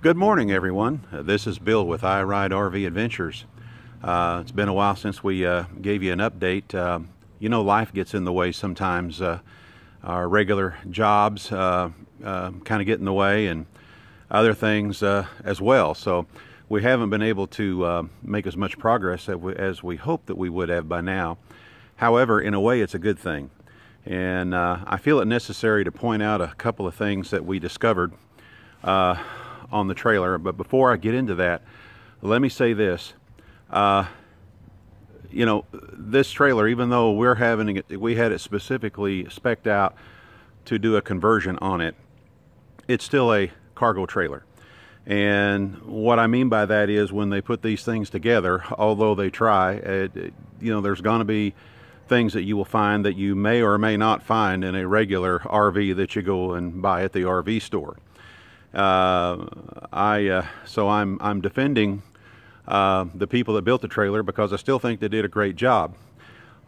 Good morning, everyone. This is Bill with I Ride RV Adventures. It's been a while since we gave you an update. You know, life gets in the way sometimes. Our regular jobs kind of get in the way, and other things as well. So we haven't been able to make as much progress as we hoped that we would have by now. However, in a way, it's a good thing. And I feel it necessary to point out a couple of things that we discovered on the trailer. But before I get into that, let me say this. You know, this trailer, even though we had it specifically spec'd out to do a conversion on it, it's still a cargo trailer. And what I mean by that is, when they put these things together, although they try, you know, there's going to be things that you will find that you may or may not find in a regular RV that you go and buy at the RV store. So I'm defending the people that built the trailer, because I still think they did a great job.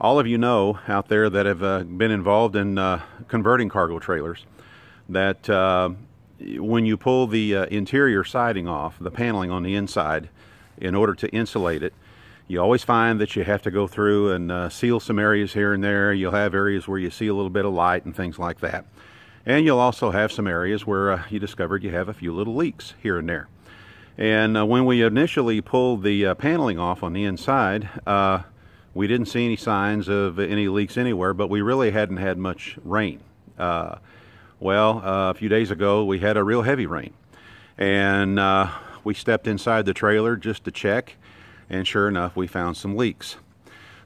All of you know out there that have been involved in converting cargo trailers, that when you pull the interior siding off, the paneling on the inside, in order to insulate it, you always find that you have to go through and seal some areas here and there. You'll have areas where you see a little bit of light and things like that. And you'll also have some areas where you discovered you have a few little leaks here and there. And when we initially pulled the paneling off on the inside, we didn't see any signs of any leaks anywhere, but we really hadn't had much rain. Well, a few days ago we had a real heavy rain, and we stepped inside the trailer just to check, and sure enough, we found some leaks.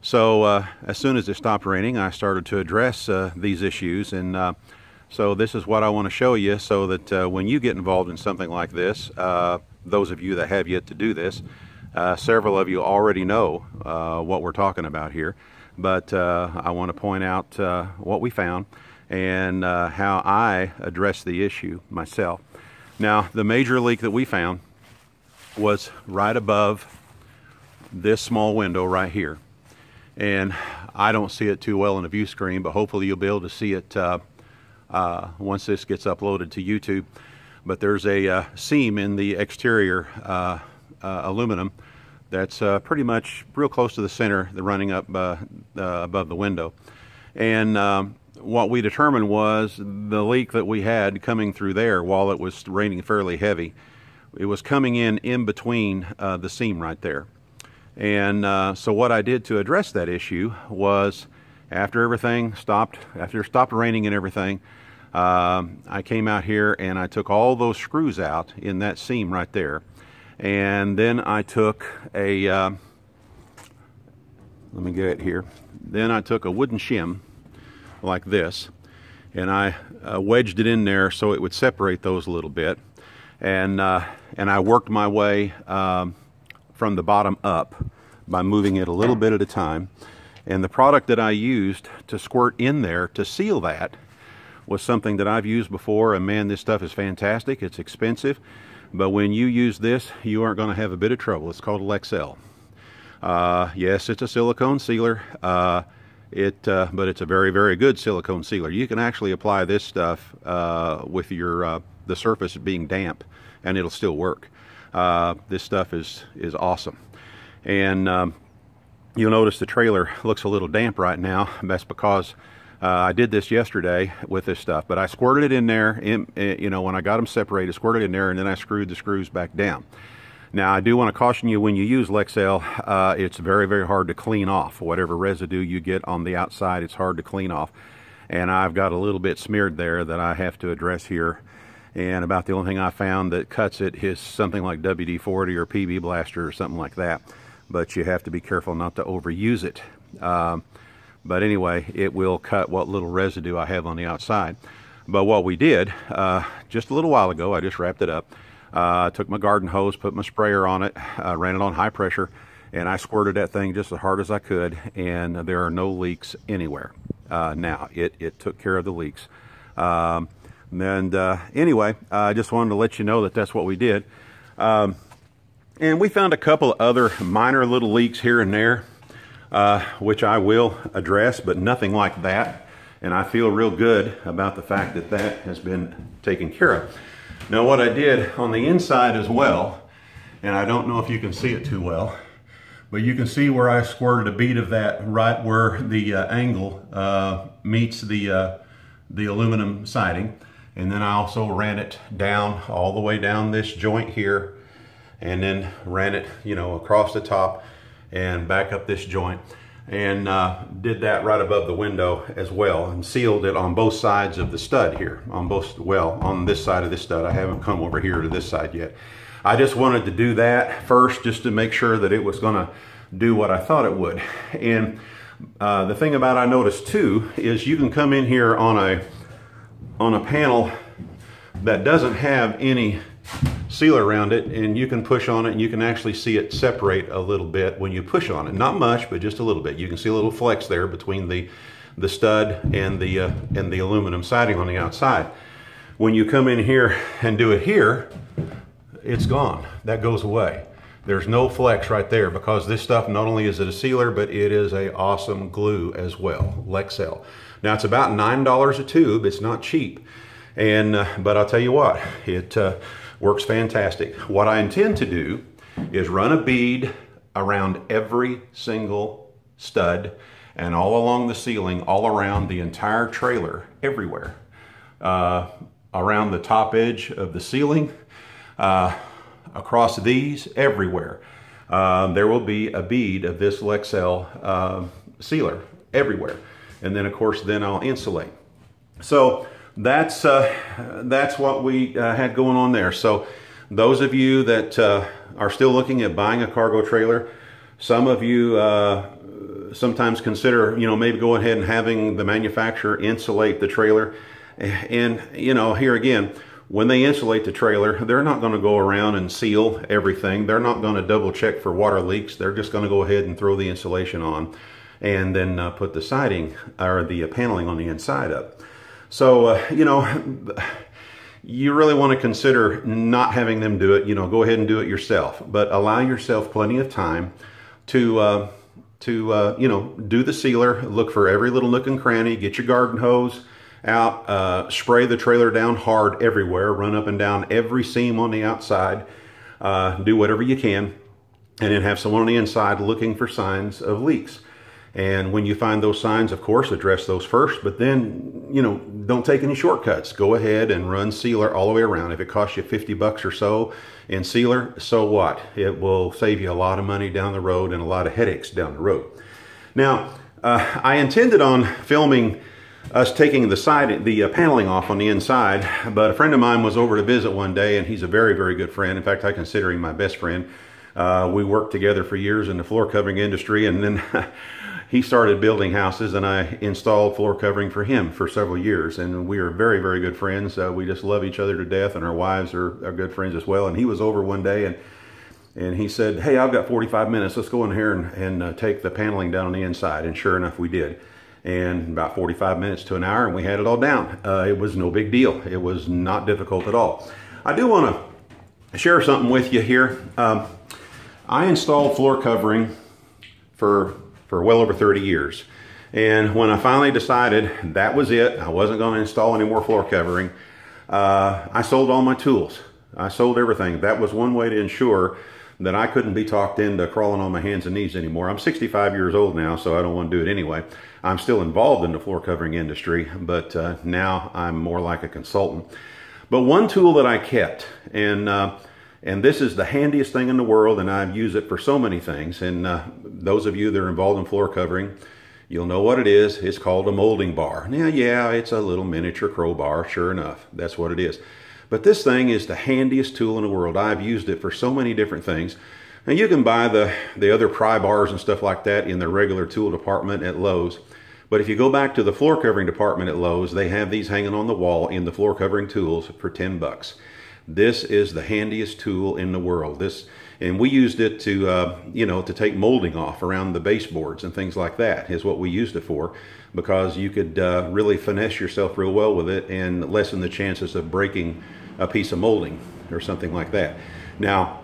So as soon as it stopped raining, I started to address these issues, and so this is what I want to show you, so that when you get involved in something like this, those of you that have yet to do this, several of you already know what we're talking about here, but I want to point out what we found and how I addressed the issue myself. Now, the major leak that we found was right above this small window right here, and I don't see it too well in the view screen, but hopefully you'll be able to see it once this gets uploaded to YouTube. But there's a seam in the exterior aluminum that's pretty much real close to the center, running up above the window. And what we determined was the leak that we had coming through there while it was raining fairly heavy, it was coming in between the seam right there. And so what I did to address that issue was, after everything stopped, after it stopped raining and everything, I came out here and I took all those screws out in that seam right there. And then I took a, let me get it here. Then I took a wooden shim like this, and I wedged it in there so it would separate those a little bit. And I worked my way from the bottom up by moving it a little bit at a time. And the product that I used to squirt in there to seal that was something that I've used before, and man, this stuff is fantastic. It's expensive, but when you use this, you aren't going to have a bit of trouble. It's called Lexel. Yes, it's a silicone sealer, but it's a very, very good silicone sealer. You can actually apply this stuff with your the surface being damp, and it'll still work. This stuff is awesome. And you'll notice the trailer looks a little damp right now. That's because I did this yesterday with this stuff, but I squirted it in there, you know, when I got them separated, squirted it in there, and then I screwed the screws back down. Now, I do want to caution you, when you use Lexel, it's very, very hard to clean off. Whatever residue you get on the outside, it's hard to clean off. And I've got a little bit smeared there that I have to address here. And about the only thing I found that cuts it is something like WD-40 or PB Blaster or something like that. But you have to be careful not to overuse it. But anyway, it will cut what little residue I have on the outside. But what we did, just a little while ago, I just wrapped it up. I took my garden hose, put my sprayer on it, ran it on high pressure, and I squirted that thing just as hard as I could, and there are no leaks anywhere. Now, it took care of the leaks. Anyway, I just wanted to let you know that that's what we did. And we found a couple of other minor little leaks here and there, which I will address, but nothing like that. And I feel real good about the fact that that has been taken care of. Now what I did on the inside as well, and I don't know if you can see it too well, but you can see where I squirted a bead of that right where the angle meets the aluminum siding. And then I also ran it down all the way down this joint here, and then ran it, you know, across the top and back up this joint, and did that right above the window as well, and sealed it on both sides of the stud here, on both, well, on this side of this stud. I haven't come over here to this side yet. I just wanted to do that first just to make sure that it was gonna do what I thought it would. And the thing about I noticed too is you can come in here on a panel that doesn't have any sealer around it, and you can push on it and you can actually see it separate a little bit when you push on it. Not much, but just a little bit. You can see a little flex there between the stud and the aluminum siding on the outside. When you come in here and do it here, it's gone. That goes away. There's no flex right there, because this stuff, not only is it a sealer, but it is a awesome glue as well, Lexel. Now it's about $9 a tube. It's not cheap, and but I'll tell you what, it works fantastic. What I intend to do is run a bead around every single stud and all along the ceiling, all around the entire trailer, everywhere, around the top edge of the ceiling, across these, everywhere. There will be a bead of this Lexel sealer everywhere. And then of course, then I'll insulate. So that's what we had going on there. So those of you that are still looking at buying a cargo trailer, some of you sometimes consider, you know, maybe go ahead and having the manufacturer insulate the trailer. And, you know, here again, when they insulate the trailer, they're not going to go around and seal everything. They're not going to double check for water leaks. They're just going to go ahead and throw the insulation on, and then put the siding or the paneling on the inside up. So, you know, you really want to consider not having them do it. You know, go ahead and do it yourself, but allow yourself plenty of time to you know, do the sealer. Look for every little nook and cranny. Get your garden hose out, spray the trailer down hard everywhere, run up and down every seam on the outside, do whatever you can, and then have someone on the inside looking for signs of leaks. And when you find those signs, of course, address those first, but then, you know, don't take any shortcuts. Go ahead and run sealer all the way around. If it costs you 50 bucks or so in sealer, so what? It will save you a lot of money down the road and a lot of headaches down the road. Now, I intended on filming us taking the paneling off on the inside, but a friend of mine was over to visit one day, and he's a very, very good friend. In fact, I consider him my best friend. We worked together for years in the floor covering industry, and then he started building houses, and I installed floor covering for him for several years, and we are very, very good friends. We just love each other to death, and our wives are good friends as well. And he was over one day, and he said, "Hey, I've got 45 minutes. Let's go in here and take the paneling down on the inside." And sure enough, we did. And about 45 minutes to an hour, and we had it all down. It was no big deal. It was not difficult at all. I do want to share something with you here. I installed floor covering for well over 30 years. And when I finally decided that was it, I wasn't going to install any more floor covering, I sold all my tools. I sold everything. That was one way to ensure that I couldn't be talked into crawling on my hands and knees anymore. I'm 65 years old now, so I don't want to do it anyway. I'm still involved in the floor covering industry, but now I'm more like a consultant. But one tool that I kept, and this is the handiest thing in the world, and I've used it for so many things. And those of you that are involved in floor covering, you'll know what it is. It's called a molding bar. Now, yeah, it's a little miniature crowbar, sure enough. That's what it is. But this thing is the handiest tool in the world. I've used it for so many different things. And you can buy the other pry bars and stuff like that in the regular tool department at Lowe's. But if you go back to the floor covering department at Lowe's, they have these hanging on the wall in the floor covering tools for 10 bucks. This is the handiest tool in the world. And we used it to, you know, to take molding off around the baseboards and things like that is what we used it for, because you could really finesse yourself real well with it and lessen the chances of breaking a piece of molding or something like that. Now,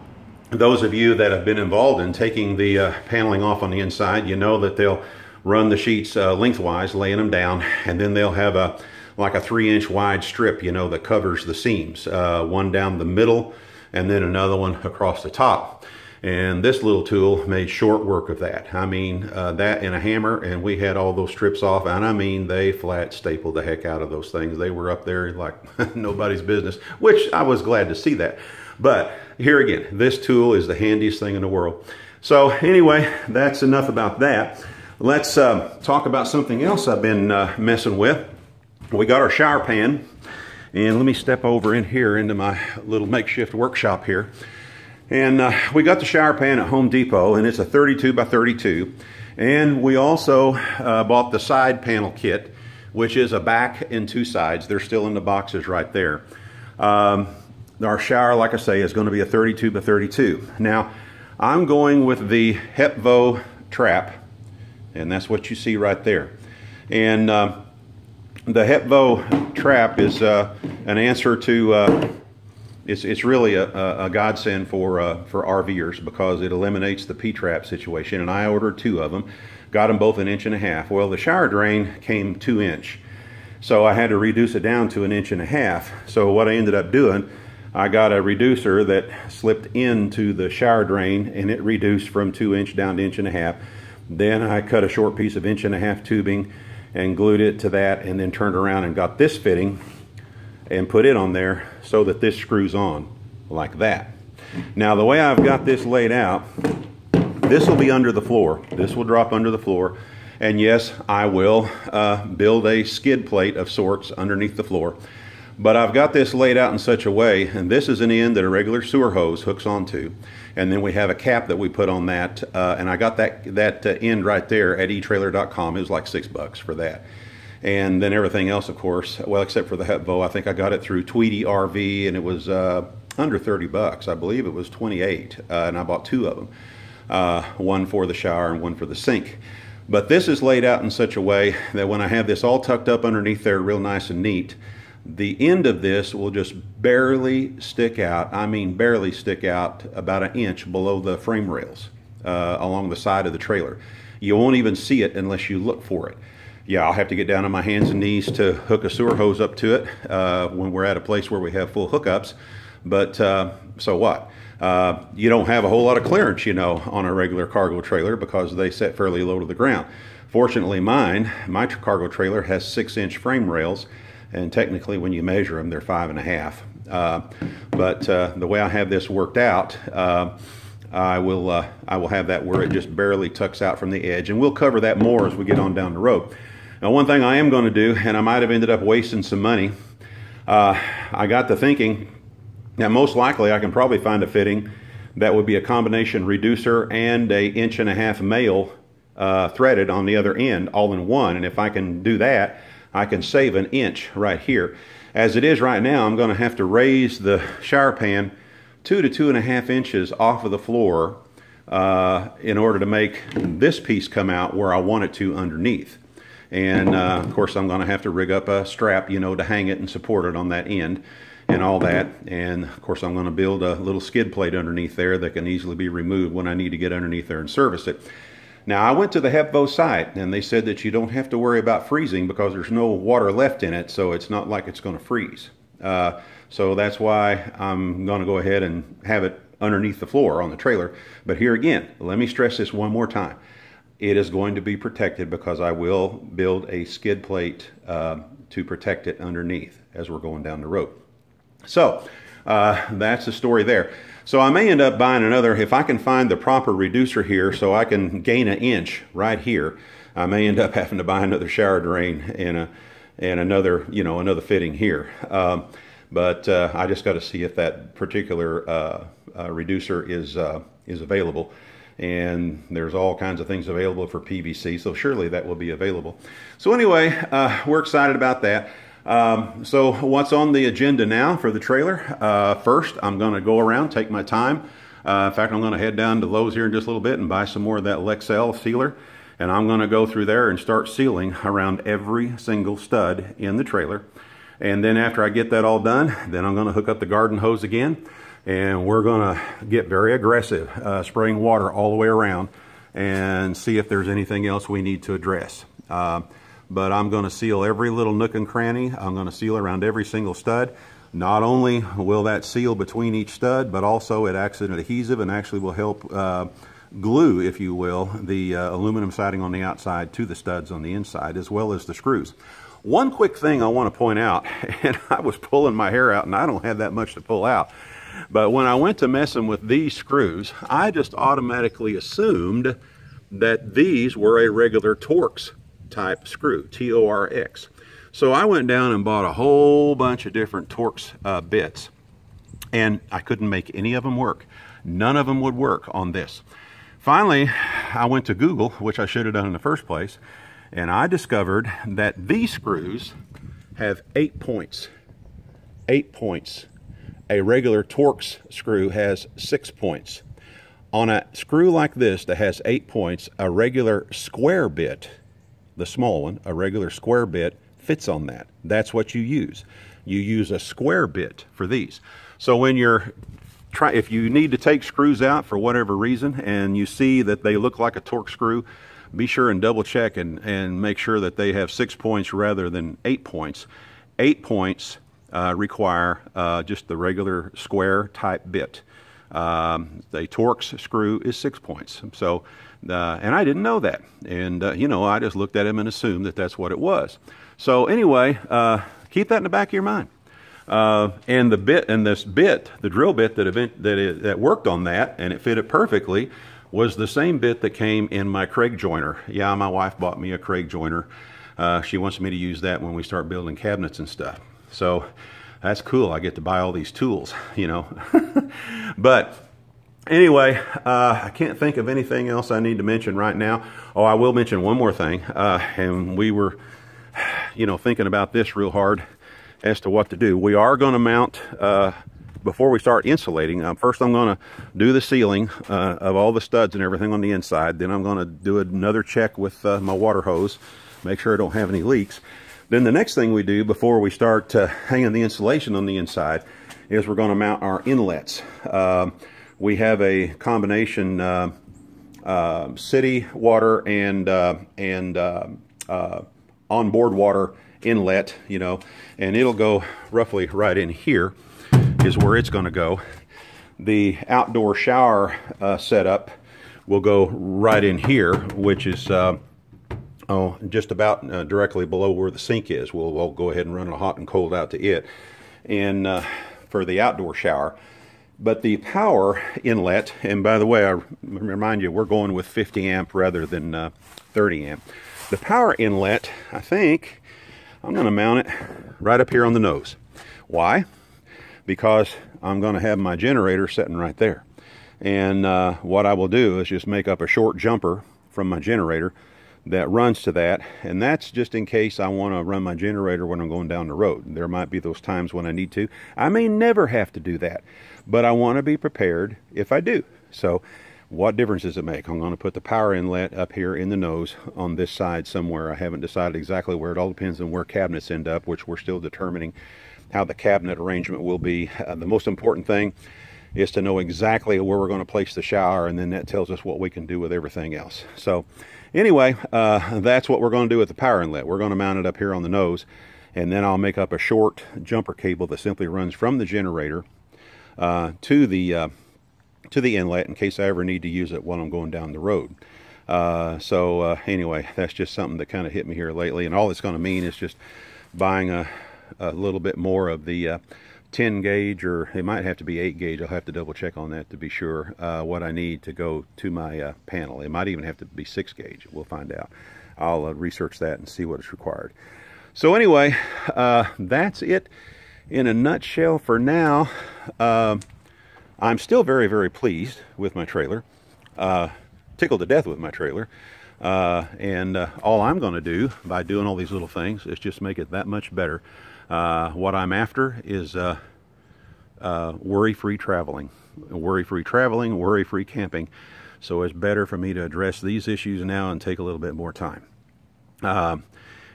those of you that have been involved in taking the paneling off on the inside, you know that they'll run the sheets lengthwise, laying them down, and then they'll have a like a 3-inch wide strip, you know, that covers the seams. One down the middle and then another one across the top. And this little tool made short work of that. I mean, that and a hammer, and we had all those strips off, and I mean, they flat stapled the heck out of those things. They were up there like nobody's business, which I was glad to see that. But here again, this tool is the handiest thing in the world. So anyway, that's enough about that. Let's talk about something else I've been messing with. We got our shower pan, and let me step over in here into my little makeshift workshop here. And we got the shower pan at Home Depot, and it's a 32 by 32. And we also bought the side panel kit, which is a back and 2 sides. They're still in the boxes right there. Our shower, like I say, is going to be a 32 by 32. Now, I'm going with the Hepvo trap, and that's what you see right there. And the Hepvo trap is an answer to it's really a godsend for RVers, because it eliminates the P-trap situation, and I ordered 2 of them. Got them both 1.5 inches. Well, the shower drain came 2 inch, so I had to reduce it down to 1.5 inches. So what I ended up doing, I got a reducer that slipped into the shower drain, and it reduced from 2 inch down to 1.5 inches. Then I cut a short piece of 1.5 inch tubing and glued it to that, and then turned around and got this fitting and put it on there so that this screws on like that. Now, the way I've got this laid out, this will be under the floor. This will drop under the floor. And yes, I will build a skid plate of sorts underneath the floor. But I've got this laid out in such a way, and this is an end that a regular sewer hose hooks onto. And then we have a cap that we put on that. And I got that end right there at eTrailer.com. It was like $6 for that. And then everything else, of course, well, except for the Hepvo, I think I got it through Tweety RV, and it was under $30. I believe it was 28, and I bought 2 of them, one for the shower and one for the sink. But this is laid out in such a way that when I have this all tucked up underneath there real nice and neat, the end of this will just barely stick out. I mean, barely stick out about 1 inch below the frame rails along the side of the trailer. You won't even see it unless you look for it. Yeah, I'll have to get down on my hands and knees to hook a sewer hose up to it when we're at a place where we have full hookups. But so what? You don't have a whole lot of clearance, you know, on a regular cargo trailer, because they set fairly low to the ground. Fortunately, my cargo trailer has 6-inch frame rails, and technically when you measure them, they're 5.5. But the way I have this worked out, I will have that where it just barely tucks out from the edge, and we'll cover that more as we get on down the road. Now, one thing I am going to do, and I might have ended up wasting some money, I got to thinking that most likely I can probably find a fitting that would be a combination reducer and a 1.5 inch male threaded on the other end, all in one. And if I can do that, I can save 1 inch right here. As it is right now, I'm going to have to raise the shower pan 2 to 2.5 inches off of the floor in order to make this piece come out where I want it to underneath. And of course, I'm going to have to rig up a strap, you know, to hang it and support it on that end and all that. And of course, I'm going to build a little skid plate underneath there that can easily be removed when I need to get underneath there and service it. Now, I went to the Hepvo site, and they said that you don't have to worry about freezing because there's no water left in it, so it's not like it's going to freeze. So that's why I'm going to go ahead and have it underneath the floor on the trailer. But here again, let me stress this one more time. It is going to be protected because I will build a skid plate to protect it underneath as we're going down the road. So that's the story there. So I may end up buying another, if I can find the proper reducer here so I can gain 1 inch right here, I may end up having to buy another shower drain and another, you know, another fitting here. But I just got to see if that particular reducer is available. And there's all kinds of things available for PVC, so surely that will be available. So anyway, we're excited about that. So what's on the agenda now for the trailer? First, I'm going to go around, take my time. In fact, I'm going to head down to Lowe's here in just a little bit and buy some more of that Lexel sealer. And I'm going to go through there and start sealing around every single stud in the trailer. And then after I get that all done, then I'm going to hook up the garden hose again. And we're going to get very aggressive, spraying water all the way around and see if there's anything else we need to address. but I'm going to seal every little nook and cranny. I'm going to seal around every single stud. Not only will that seal between each stud, but also it acts as an adhesive and actually will help glue, if you will, the aluminum siding on the outside to the studs on the inside, as well as the screws. One quick thing I want to point out, and I was pulling my hair out and I don't have that much to pull out, but when I went to messing with these screws, I just automatically assumed that these were a regular Torx type screw, T-O-R-X. So I went down and bought a whole bunch of different Torx bits, and I couldn't make any of them work. None of them would work on this. Finally, I went to Google, which I should have done in the first place, and I discovered that these screws have 8 points. 8 points. A regular Torx screw has 6 points. On a screw like this that has 8 points, a regular square bit, the small one, a regular square bit, fits on that. That's what you use. You use a square bit for these. So when you're if you need to take screws out for whatever reason and you see that they look like a Torx screw, be sure and double check and make sure that they have 6 points rather than 8 points. 8 points require just the regular square type bit. The Torx screw is 6 points. So, and I didn't know that. And, you know, I just looked at him and assumed that that's what it was. So anyway, keep that in the back of your mind. And the bit, and this bit, the drill bit that worked on that, and it fitted perfectly, was the same bit that came in my Craig joiner. Yeah, my wife bought me a Craig joiner. She wants me to use that when we start building cabinets and stuff. So that's cool. I get to buy all these tools, you know. But anyway, I can't think of anything else I need to mention right now. Oh, I will mention one more thing. And we were, you know, thinking about this real hard as to what to do. We are going to mount, before we start insulating, first I'm going to do the sealing of all the studs and everything on the inside. Then I'm going to do another check with my water hose, make sure I don't have any leaks. Then the next thing we do before we start hanging the insulation on the inside is we're going to mount our inlets. We have a combination city water and onboard water inlet, you know, and it'll go roughly right in here is where it's going to go. The outdoor shower setup will go right in here, which is just about directly below where the sink is. We'll go ahead and run a hot and cold out to it, and for the outdoor shower. But the power inlet, and by the way, I remind you, we're going with 50 amp rather than 30 amp. The power inlet, I think I'm going to mount it right up here on the nose. Why? Because I'm going to have my generator sitting right there. And what I will do is just make up a short jumper from my generator that runs to that, and that's just in case I want to run my generator when I'm going down the road. There might be those times when I need to. I may never have to do that, but I want to be prepared if I do. So what difference does it make? I'm going to put the power inlet up here in the nose on this side somewhere. I haven't decided exactly where. It all depends on where cabinets end up, which we're still determining how the cabinet arrangement will be. The most important thing is to know exactly where we're going to place the shower, and then that tells us what we can do with everything else. So anyway, that's what we're going to do with the power inlet. We're going to mount it up here on the nose, and then I'll make up a short jumper cable that simply runs from the generator to the inlet in case I ever need to use it while I'm going down the road. Anyway, that's just something that kind of hit me here lately, and all it's going to mean is just buying a little bit more of the 10 gauge, or it might have to be 8 gauge. I'll have to double check on that to be sure what I need to go to my panel. It might even have to be 6 gauge. We'll find out. I'll research that and see what is required. So anyway, that's it in a nutshell for now. I'm still very, very pleased with my trailer. Tickled to death with my trailer. And all I'm going to do by doing all these little things is just make it that much better. What I'm after is worry-free traveling. Worry-free traveling, worry-free camping. So it's better for me to address these issues now and take a little bit more time.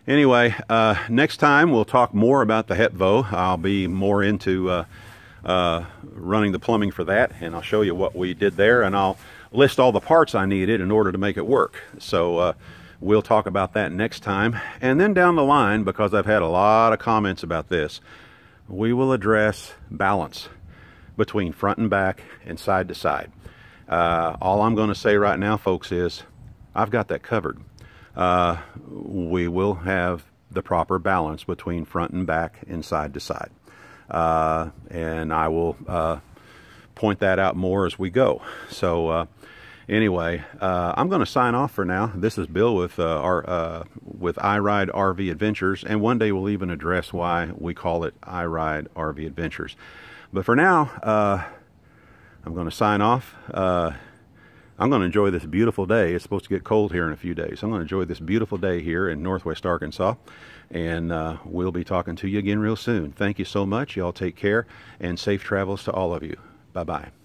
Anyway, next time we'll talk more about the HEPVO. I'll be more into running the plumbing for that, and I'll show you what we did there, and I'll list all the parts I needed in order to make it work. So We'll talk about that next time. And then down the line, because I've had a lot of comments about this, we will address balance between front and back and side to side. All I'm going to say right now, folks, is I've got that covered. We will have the proper balance between front and back and side to side. And I will point that out more as we go. So anyway, I'm going to sign off for now. This is Bill with I Ride RV Adventures, and one day we'll even address why we call it I Ride RV Adventures. But for now, I'm going to sign off. I'm going to enjoy this beautiful day. It's supposed to get cold here in a few days. I'm going to enjoy this beautiful day here in Northwest Arkansas, and we'll be talking to you again real soon. Thank you so much. Y'all take care, and safe travels to all of you. Bye-bye.